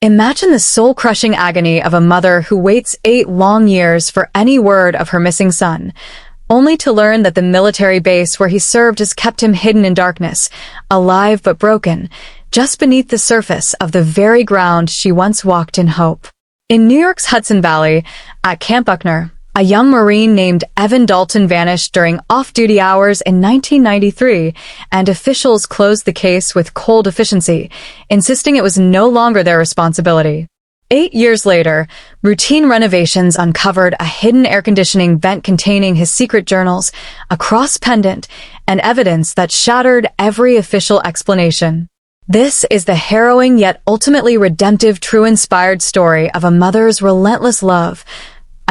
Imagine the soul-crushing agony of a mother who waits 8 long years for any word of her missing son, only to learn that the military base where he served has kept him hidden in darkness, alive but broken, just beneath the surface of the very ground she once walked in hope. In New York's Hudson Valley, at Camp Buckner, a young Marine named Evan Dalton vanished during off-duty hours in 1993, and officials closed the case with cold efficiency, insisting it was no longer their responsibility. 8 years later, routine renovations uncovered a hidden air conditioning vent containing his secret journals, a cross pendant, and evidence that shattered every official explanation. This is the harrowing yet ultimately redemptive true-inspired story of a mother's relentless love,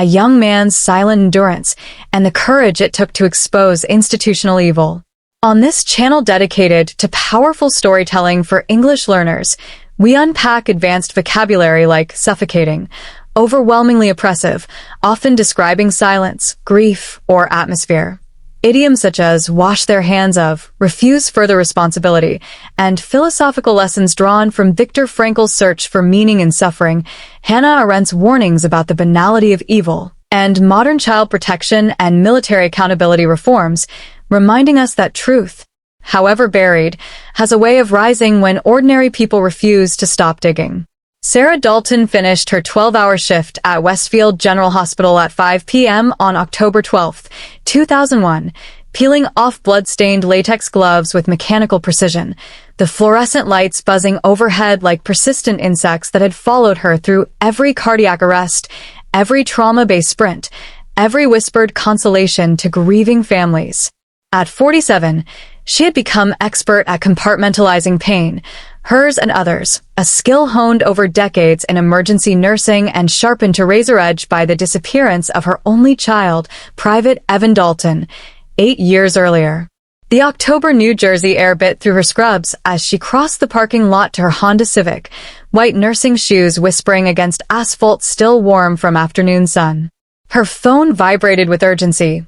a young man's silent endurance, and the courage it took to expose institutional evil. On this channel dedicated to powerful storytelling for English learners, we unpack advanced vocabulary like suffocating, overwhelmingly oppressive, often describing silence, grief, or atmosphere. Idioms such as wash their hands of, refuse further responsibility, and philosophical lessons drawn from Viktor Frankl's search for meaning in suffering, Hannah Arendt's warnings about the banality of evil, and modern child protection and military accountability reforms, reminding us that truth, however buried, has a way of rising when ordinary people refuse to stop digging. Sarah Dalton finished her 12-hour shift at Westfield General Hospital at 5 p.m. on October 12, 2001, peeling off blood-stained latex gloves with mechanical precision, the fluorescent lights buzzing overhead like persistent insects that had followed her through every cardiac arrest, every trauma-based sprint, every whispered consolation to grieving families. At 47, she had become expert at compartmentalizing pain, hers and others, a skill honed over decades in emergency nursing and sharpened to razor edge by the disappearance of her only child, Private Evan Dalton, 8 years earlier. The October New Jersey air bit through her scrubs as she crossed the parking lot to her Honda Civic, white nursing shoes whispering against asphalt still warm from afternoon sun. Her phone vibrated with urgency.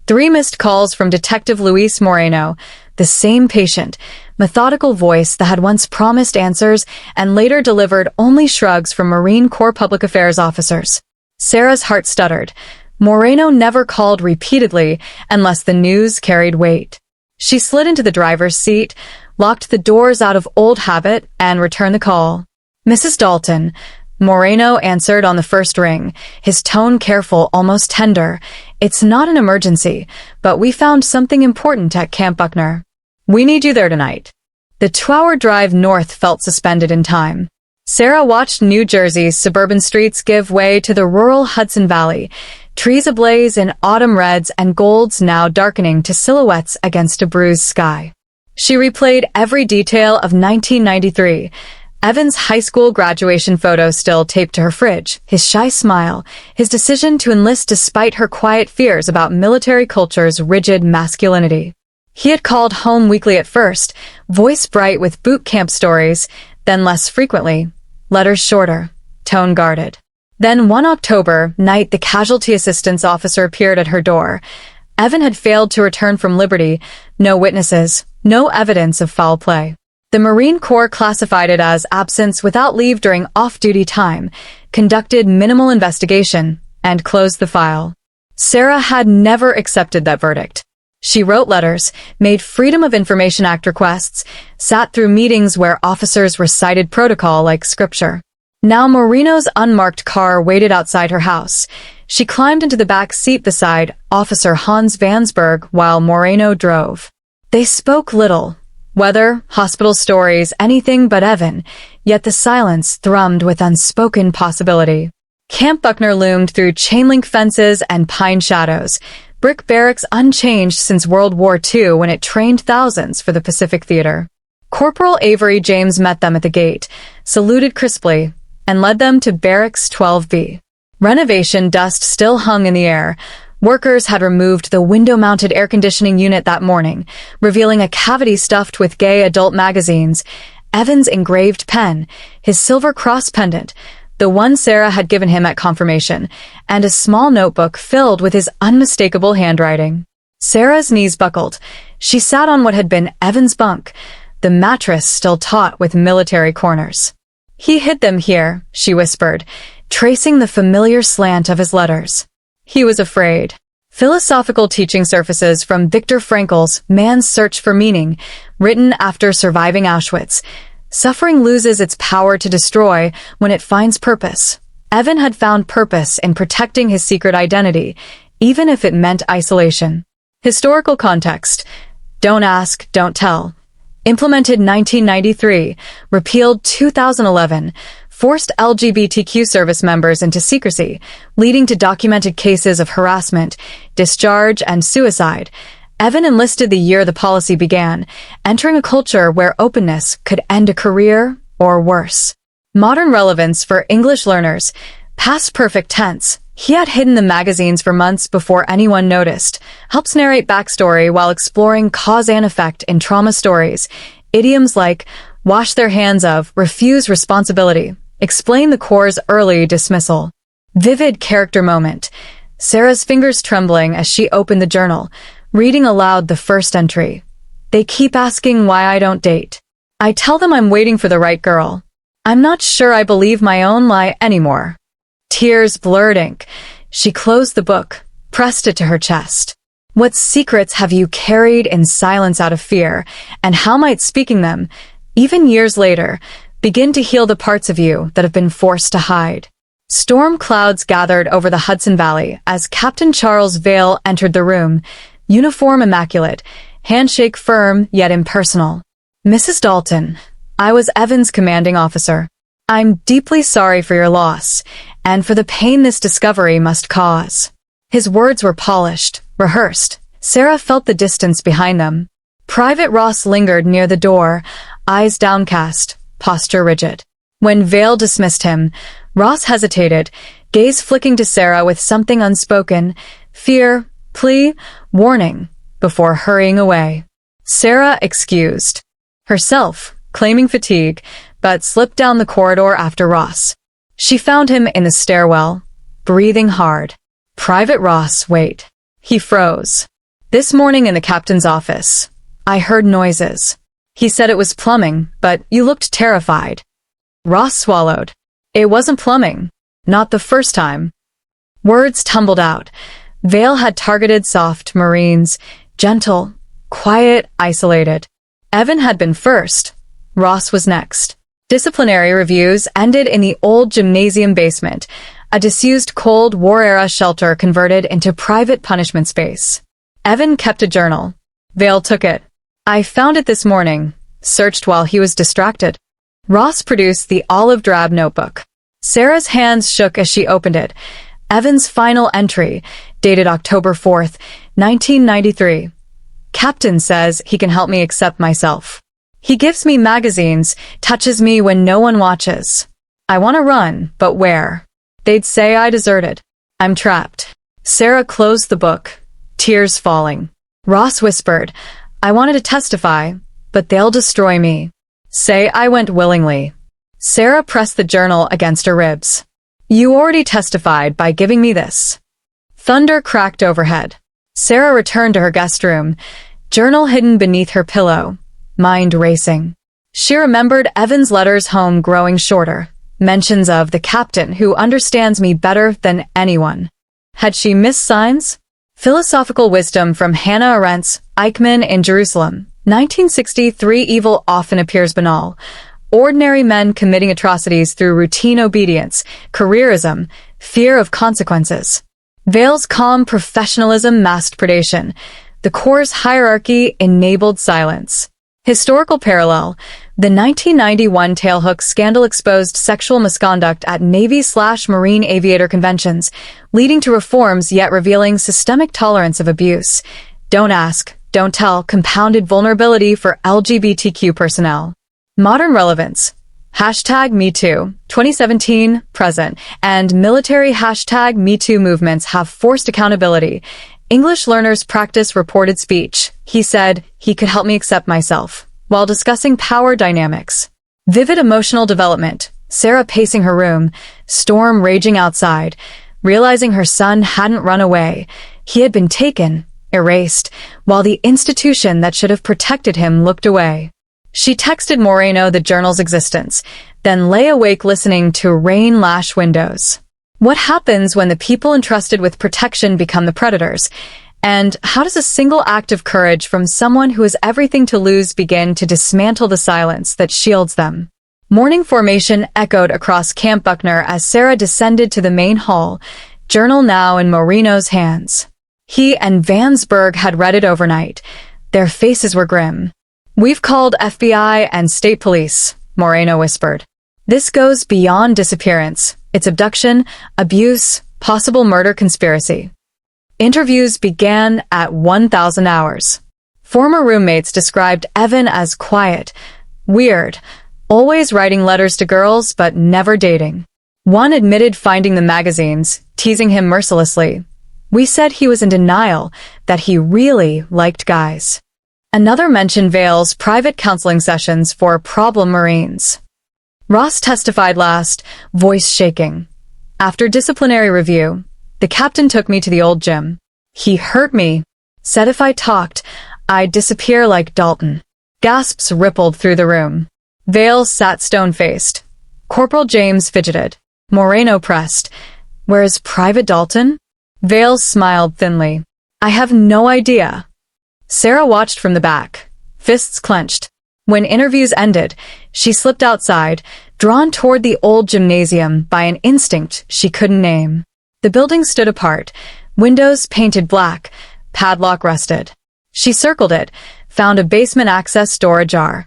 3 missed calls from Detective Luis Moreno, the same patient, methodical voice that had once promised answers and later delivered only shrugs from Marine Corps public affairs officers. Sarah's heart stuttered. Moreno never called repeatedly unless the news carried weight. She slid into the driver's seat, locked the doors out of old habit, and returned the call. "Mrs. Dalton," Moreno answered on the first ring, his tone careful, almost tender. "It's not an emergency, but we found something important at Camp Buckner. We need you there tonight." The 2-hour drive north felt suspended in time. Sarah watched New Jersey's suburban streets give way to the rural Hudson Valley, trees ablaze in autumn reds and golds now darkening to silhouettes against a bruised sky. She replayed every detail of 1993, Evan's high school graduation photo still taped to her fridge, his shy smile, his decision to enlist despite her quiet fears about military culture's rigid masculinity. He had called home weekly at first, voice bright with boot camp stories, then less frequently, letters shorter, tone guarded. Then one October night the casualty assistance officer appeared at her door. Evan had failed to return from Liberty, no witnesses, no evidence of foul play. The Marine Corps classified it as absence without leave during off-duty time, conducted minimal investigation, and closed the file. Sarah had never accepted that verdict. She wrote letters, made Freedom of Information Act requests, sat through meetings where officers recited protocol like scripture. Now Moreno's unmarked car waited outside her house. She climbed into the back seat beside Officer Hans Vansberg while Moreno drove. They spoke little. Weather, hospital stories, anything but Evan, yet the silence thrummed with unspoken possibility. Camp Buckner loomed through chain-link fences and pine shadows, brick barracks unchanged since World War II when it trained thousands for the Pacific Theater. Corporal Avery James met them at the gate, saluted crisply, and led them to Barracks 12B. Renovation dust still hung in the air. Workers had removed the window-mounted air conditioning unit that morning, revealing a cavity stuffed with gay adult magazines, Evan's engraved pen, his silver cross pendant, the one Sarah had given him at confirmation, and a small notebook filled with his unmistakable handwriting. Sarah's knees buckled. She sat on what had been Evan's bunk, the mattress still taut with military corners. He hid them here, she whispered, tracing the familiar slant of his letters. He was afraid. Philosophical teaching surfaces from Viktor Frankl's Man's Search for Meaning, written after surviving Auschwitz. Suffering loses its power to destroy when it finds purpose. Evan had found purpose in protecting his secret identity, even if it meant isolation. Historical context. Don't ask, don't tell. Implemented 1993, repealed 2011, forced LGBTQ service members into secrecy, leading to documented cases of harassment, discharge, and suicide. Evan enlisted the year the policy began, entering a culture where openness could end a career or worse. Modern relevance for English learners. Past perfect tense. He had hidden the magazines for months before anyone noticed. Helps narrate backstory while exploring cause and effect in trauma stories. Idioms like wash their hands of, refuse responsibility. Explain the core's early dismissal. Vivid character moment. Sarah's fingers trembling as she opened the journal, reading aloud the first entry. They keep asking why I don't date. I tell them I'm waiting for the right girl. I'm not sure I believe my own lie anymore. Tears blurred ink. She closed the book, pressed it to her chest. What secrets have you carried in silence out of fear, and how might speaking them, even years later, begin to heal the parts of you that have been forced to hide? Storm clouds gathered over the Hudson Valley as Captain Charles Vale entered the room, uniform immaculate, handshake firm yet impersonal. Mrs. Dalton, I was Evan's commanding officer. I'm deeply sorry for your loss, and for the pain this discovery must cause. His words were polished, rehearsed. Sarah felt the distance behind them. Private Ross lingered near the door, eyes downcast, posture rigid. When Vale dismissed him, Ross hesitated, gaze flicking to Sarah with something unspoken, fear, plea, warning, before hurrying away. Sarah excused herself, claiming fatigue, but slipped down the corridor after Ross. She found him in the stairwell, breathing hard. Private Ross, wait. He froze. This morning in the captain's office, I heard noises. He said it was plumbing, but you looked terrified. Ross swallowed. It wasn't plumbing. Not the first time. Words tumbled out. Vale had targeted soft Marines, gentle, quiet, isolated. Evan had been first. Ross was next. Disciplinary reviews ended in the old gymnasium basement, a disused Cold War-era shelter converted into private punishment space. Evan kept a journal. Vale took it. I found it this morning, searched while he was distracted. Ross produced the olive drab notebook. Sarah's hands shook as she opened it. Evan's final entry, dated October 4th, 1993. Captain says he can help me accept myself. He gives me magazines, touches me when no one watches. I want to run, but where? They'd say I deserted. I'm trapped. Sarah closed the book, tears falling. Ross whispered, I wanted to testify, but they'll destroy me. Say I went willingly. Sarah pressed the journal against her ribs. You already testified by giving me this. Thunder cracked overhead. Sarah returned to her guest room, journal hidden beneath her pillow, mind racing. She remembered Evan's letters home growing shorter, mentions of the captain who understands me better than anyone. Had she missed signs? Philosophical wisdom from Hannah Arendt's Eichmann in Jerusalem, 1963. Evil often appears banal. Ordinary men committing atrocities through routine obedience, careerism, fear of consequences. Vale's calm professionalism masked predation. The Corps' hierarchy enabled silence. Historical parallel. The 1991 tailhook scandal exposed sexual misconduct at Navy/Marine aviator conventions, leading to reforms yet revealing systemic tolerance of abuse. Don't ask, don't tell compounded vulnerability for LGBTQ personnel. Modern relevance. Hashtag MeToo, 2017, present, and military hashtag MeToo movements have forced accountability. English learners practice reported speech. He said he could help me accept myself, while discussing power dynamics. Vivid emotional development. Sarah pacing her room, storm raging outside, realizing her son hadn't run away. He had been taken, erased, while the institution that should have protected him looked away. She texted Moreno the journal's existence, then lay awake listening to rain lash windows. What happens when the people entrusted with protection become the predators? And how does a single act of courage from someone who has everything to lose begin to dismantle the silence that shields them? Morning formation echoed across Camp Buckner as Sarah descended to the main hall, journal now in Moreno's hands. He and Vansberg had read it overnight. Their faces were grim. "We've called FBI and state police," Moreno whispered. "This goes beyond disappearance. It's abduction, abuse, possible murder conspiracy." Interviews began at 1,000 hours. Former roommates described Evan as quiet, weird, always writing letters to girls but never dating. One admitted finding the magazines, teasing him mercilessly. "We said he was in denial, that he really liked guys." Another mentioned Vale's private counseling sessions for problem Marines. Ross testified last, voice shaking. "After disciplinary review, the captain took me to the old gym. He hurt me. Said if I talked, I'd disappear like Dalton." Gasps rippled through the room. Vale sat stone-faced. Corporal James fidgeted. Moreno pressed. "Where's Private Dalton?" Vale smiled thinly. "I have no idea." Sarah watched from the back, fists clenched. When interviews ended, she slipped outside, drawn toward the old gymnasium by an instinct she couldn't name. The building stood apart, windows painted black, padlock rusted. She circled it, found a basement access door ajar.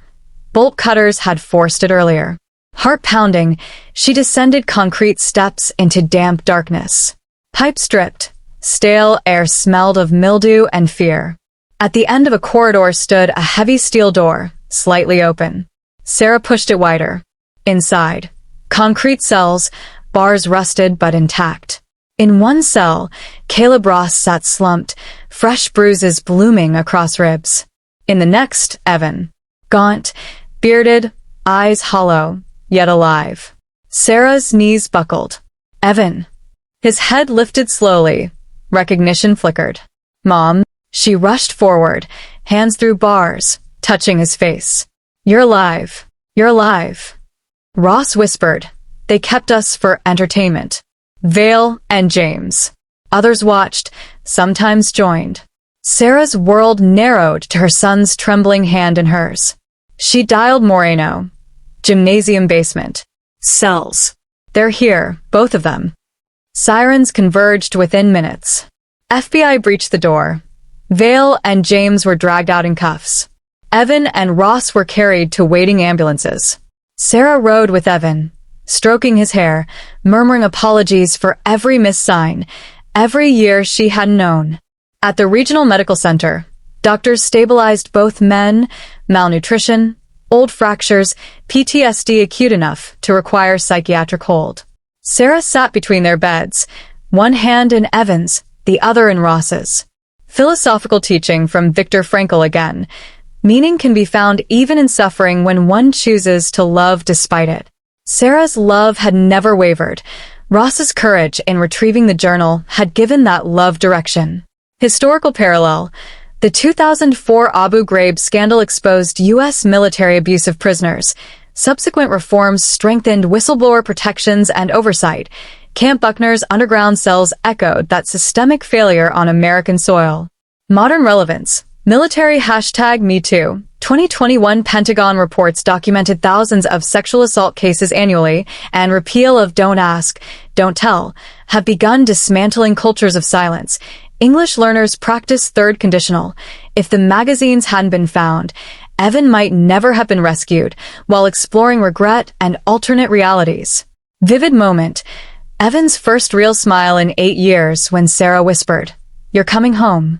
Bolt cutters had forced it earlier. Heart pounding, she descended concrete steps into damp darkness. Pipe stripped, stale air smelled of mildew and fear. At the end of a corridor stood a heavy steel door, slightly open. Sarah pushed it wider. Inside, concrete cells, bars rusted but intact. In one cell, Caleb Ross sat slumped, fresh bruises blooming across ribs. In the next, Evan. Gaunt, bearded, eyes hollow, yet alive. Sarah's knees buckled. "Evan." His head lifted slowly. Recognition flickered. "Mom." She rushed forward, hands through bars, touching his face. "You're alive. You're alive." Ross whispered. "They kept us for entertainment." Vale and James. Others watched, sometimes joined. Sarah's world narrowed to her son's trembling hand in hers. She dialed Moreno. Gymnasium basement. Cells. "They're here, both of them." Sirens converged within minutes. FBI breached the door. Vale and James were dragged out in cuffs. Evan and Ross were carried to waiting ambulances. Sarah rode with Evan, stroking his hair, murmuring apologies for every missed sign, every year she had known. At the regional medical center, doctors stabilized both men, malnutrition, old fractures, PTSD acute enough to require psychiatric hold. Sarah sat between their beds, one hand in Evan's, the other in Ross's. Philosophical teaching from Viktor Frankl again. Meaning can be found even in suffering when one chooses to love despite it. Sarah's love had never wavered. Ross's courage in retrieving the journal had given that love direction. Historical parallel. The 2004 Abu Ghraib scandal exposed U.S. military abuse of prisoners. Subsequent reforms strengthened whistleblower protections and oversight. Camp Buckner's underground cells echoed that systemic failure on American soil. Modern relevance. Military #MeToo. 2021 Pentagon reports documented thousands of sexual assault cases annually, and repeal of Don't Ask, Don't Tell have begun dismantling cultures of silence. English learners practice third conditional. If the magazines hadn't been found, Evan might never have been rescued, while exploring regret and alternate realities. Vivid moment. Evan's first real smile in 8 years when Sarah whispered, "You're coming home."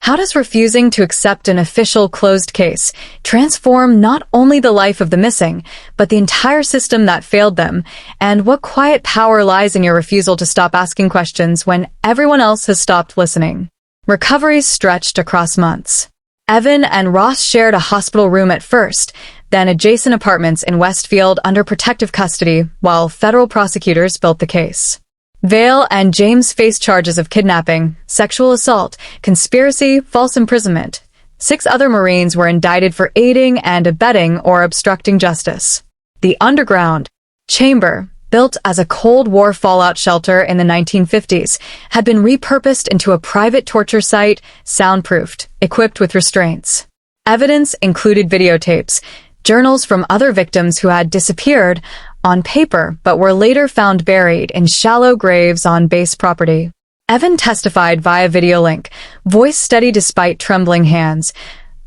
How does refusing to accept an official closed case transform not only the life of the missing, but the entire system that failed them? And what quiet power lies in your refusal to stop asking questions when everyone else has stopped listening? Recoveries stretched across months. Evan and Ross shared a hospital room at first, then adjacent apartments in Westfield under protective custody while federal prosecutors built the case. Vale and James faced charges of kidnapping, sexual assault, conspiracy, false imprisonment. 6 other Marines were indicted for aiding and abetting or obstructing justice. The underground chamber, built as a Cold War fallout shelter in the 1950s, had been repurposed into a private torture site, soundproofed, equipped with restraints. Evidence included videotapes, journals from other victims who had disappeared on paper but were later found buried in shallow graves on base property. Evan testified via video link, voice steady despite trembling hands.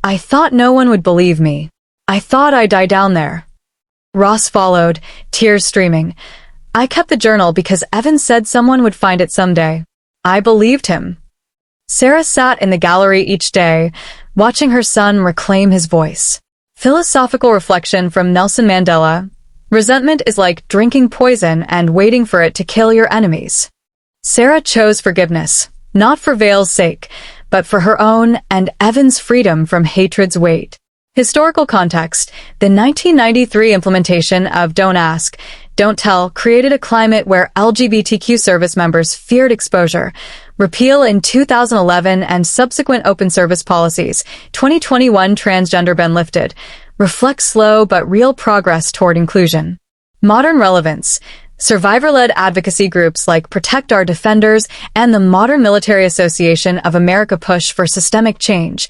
"I thought no one would believe me. I thought I'd die down there." Ross followed, tears streaming. "I kept the journal because Evan said someone would find it someday. I believed him." Sarah sat in the gallery each day, watching her son reclaim his voice. Philosophical reflection from Nelson Mandela: resentment is like drinking poison and waiting for it to kill your enemies. Sarah chose forgiveness, not for Vale's sake, but for her own and Evan's freedom from hatred's weight. Historical context: the 1993 implementation of Don't Ask, Don't Tell created a climate where LGBTQ service members feared exposure. Repeal in 2011 and subsequent open service policies, 2021 transgender ban lifted, reflect slow but real progress toward inclusion. Modern relevance: survivor-led advocacy groups like Protect Our Defenders and the Modern Military Association of America push for systemic change.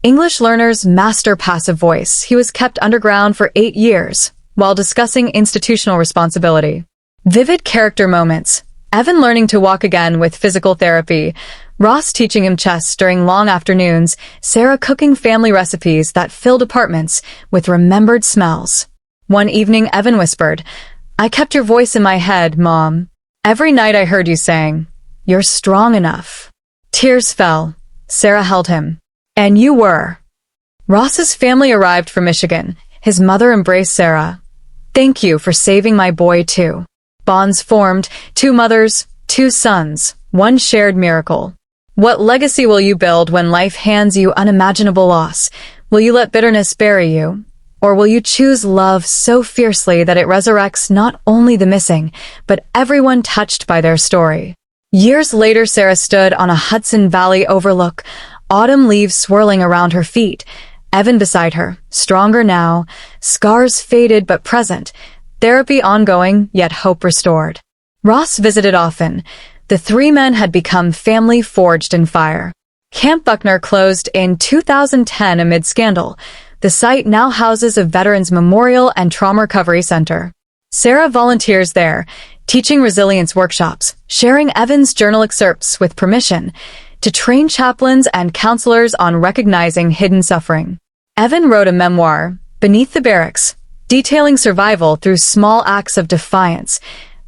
English learners master passive voice. He was kept underground for 8 years while discussing institutional responsibility. Vivid character moments: Evan learning to walk again with physical therapy, Ross teaching him chess during long afternoons, Sarah cooking family recipes that filled apartments with remembered smells. One evening, Evan whispered, "I kept your voice in my head, Mom. Every night I heard you saying, 'You're strong enough.'" Tears fell. Sarah held him. "And you were." Ross's family arrived from Michigan. His mother embraced Sarah. "Thank you for saving my boy too." Bonds formed: 2 mothers, 2 sons, one shared miracle. What legacy will you build when life hands you unimaginable loss? Will you let bitterness bury you? Or will you choose love so fiercely that it resurrects not only the missing, but everyone touched by their story? Years later, Sarah stood on a Hudson Valley overlook, autumn leaves swirling around her feet. Evan beside her, stronger now, scars faded but present, therapy ongoing, yet hope restored. Ross visited often. The 3 men had become family forged in fire. Camp Buckner closed in 2010 amid scandal. The site now houses a Veterans Memorial and Trauma Recovery Center. Sarah volunteers there, teaching resilience workshops, sharing Evan's journal excerpts with permission, to train chaplains and counselors on recognizing hidden suffering. Evan wrote a memoir, Beneath the Barracks, detailing survival through small acts of defiance,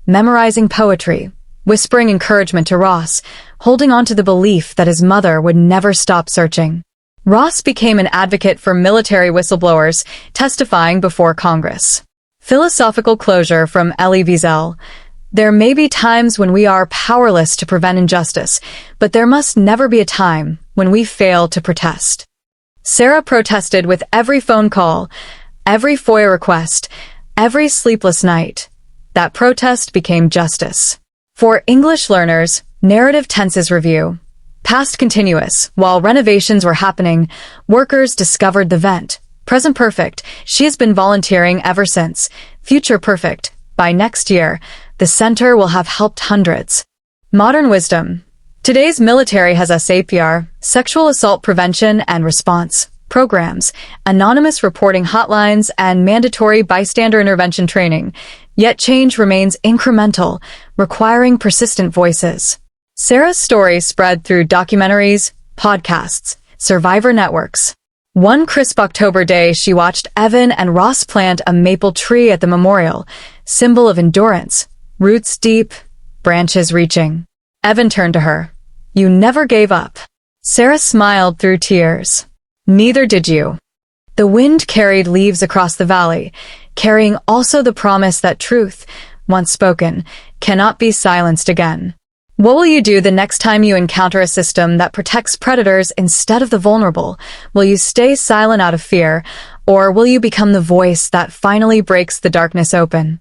memorizing poetry, whispering encouragement to Ross, holding on to the belief that his mother would never stop searching. Ross became an advocate for military whistleblowers, testifying before Congress. Philosophical closure from Elie Wiesel: there may be times when we are powerless to prevent injustice, but there must never be a time when we fail to protest. Sarah protested with every phone call, every FOIA request, every sleepless night. That protest became justice. For English learners, narrative tenses review. Past continuous. While renovations were happening, workers discovered the vent. Present perfect. She has been volunteering ever since. Future perfect. By next year, the center will have helped hundreds. Modern wisdom. Today's military has SAPR, sexual assault prevention and response programs, anonymous reporting hotlines, and mandatory bystander intervention training. Yet change remains incremental, requiring persistent voices. Sarah's story spread through documentaries, podcasts, survivor networks. One crisp October day, she watched Evan and Ross plant a maple tree at the memorial, symbol of endurance, roots deep, branches reaching. Evan turned to her. "You never gave up." Sarah smiled through tears. "Neither did you." The wind carried leaves across the valley, carrying also the promise that truth, once spoken, cannot be silenced again. What will you do the next time you encounter a system that protects predators instead of the vulnerable? Will you stay silent out of fear, or will you become the voice that finally breaks the darkness open?